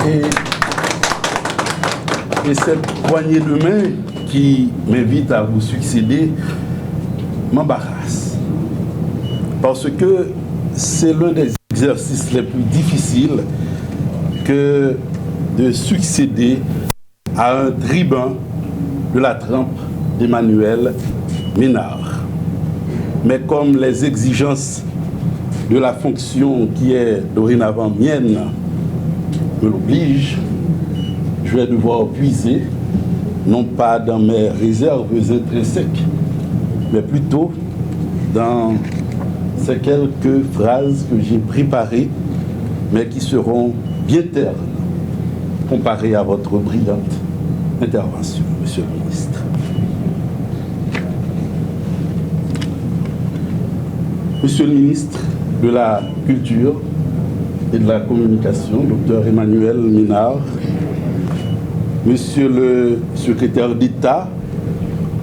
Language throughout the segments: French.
Et cette poignée de main qui m'invite à vous succéder m'embarrasse. Parce que c'est l'un des exercices les plus difficiles que de succéder à un tribun de la trempe d'Emmanuel Ménard. Mais comme les exigences de la fonction qui est dorénavant mienne me l'obligent, je vais devoir puiser, non pas dans mes réserves intrinsèques, mais plutôt dans ces quelques phrases que j'ai préparées, mais qui seront bien ternes comparées à votre brillante intervention, Monsieur le Ministre. Monsieur le Ministre de la Culture et de la Communication, Dr Emmanuel Ménard, Monsieur le Secrétaire d'État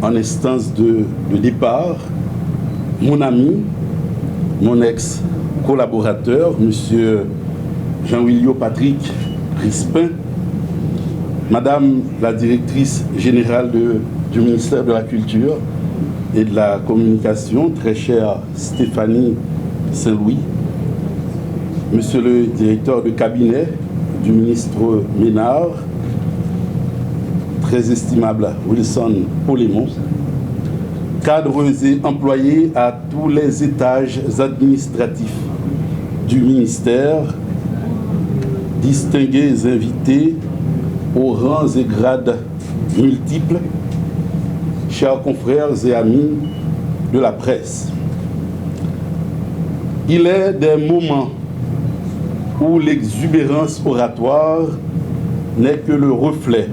en instance de départ, mon ami, mon ex-collaborateur, Monsieur Jean-Willio Patrick Crispin, Madame la Directrice Générale du ministère de la Culture et de la Communication, très chère Stéphanie Saint-Louis, Monsieur le Directeur de cabinet du ministre Ménard, très estimable Wilson Polémon, cadres et employés à tous les étages administratifs du ministère, distingués invités aux rangs et grades multiples, chers confrères et amis de la presse. Il est des moments où l'exubérance oratoire n'est que le reflet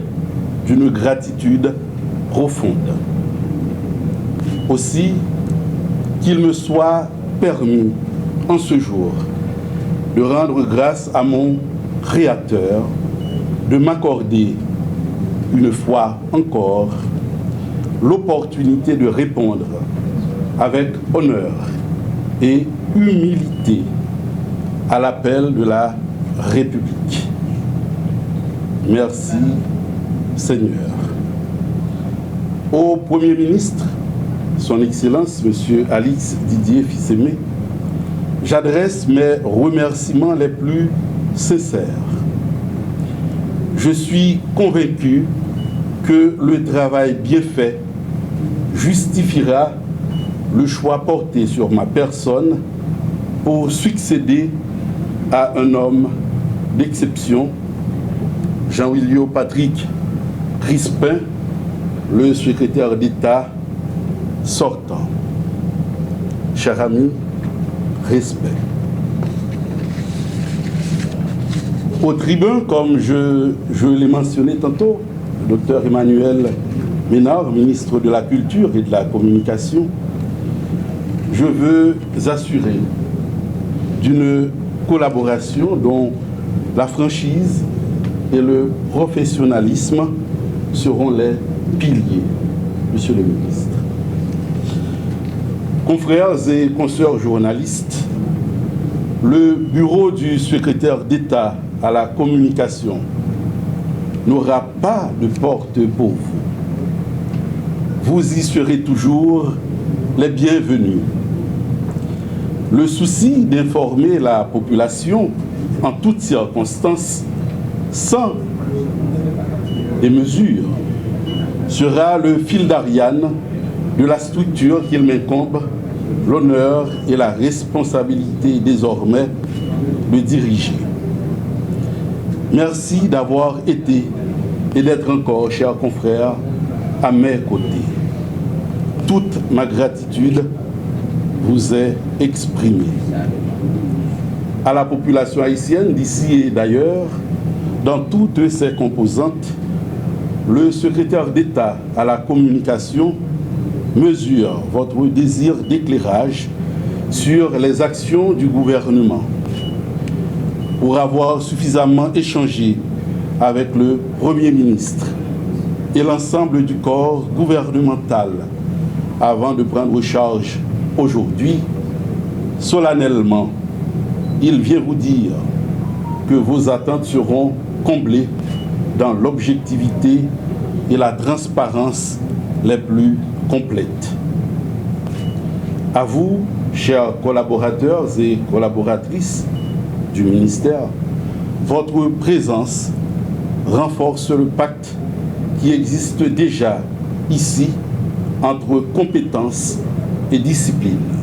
d'une gratitude profonde. Aussi, qu'il me soit permis en ce jour de rendre grâce à mon Créateur, de m'accorder une fois encore l'opportunité de répondre avec honneur et humilité à l'appel de la République. Merci, Seigneur. Au Premier ministre, Son Excellence, M. Alix Didier Fils-Aimé, j'adresse mes remerciements les plus sincères. Je suis convaincu que le travail bien fait justifiera le choix porté sur ma personne pour succéder à un homme d'exception, Jean-Willio Patrick Crispin, le secrétaire d'État sortant. Cher ami, respect. Au tribun, comme je l'ai mentionné tantôt, le Dr Emmanuel Ménard, ministre de la Culture et de la Communication, je veux assurer d'une collaboration dont la franchise et le professionnalisme seront les piliers, Monsieur le ministre. Confrères et consoeurs journalistes, le bureau du secrétaire d'État à la communication n'aura pas de porte pour vous. Vous y serez toujours les bienvenus. Le souci d'informer la population en toutes circonstances, sans des mesures, sera le fil d'Ariane de la structure qu'il m'incombe l'honneur et la responsabilité désormais de diriger. Merci d'avoir été et d'être encore, chers confrères, à mes côtés. Toute ma gratitude vous est exprimée. À la population haïtienne d'ici et d'ailleurs, dans toutes ses composantes, le secrétaire d'État à la communication mesure votre désir d'éclairage sur les actions du gouvernement. Pour avoir suffisamment échangé avec le Premier ministre et l'ensemble du corps gouvernemental avant de prendre charge aujourd'hui, solennellement, il vient vous dire que vos attentes seront comblé dans l'objectivité et la transparence les plus complètes. À vous, chers collaborateurs et collaboratrices du ministère, votre présence renforce le pacte qui existe déjà ici entre compétences et discipline.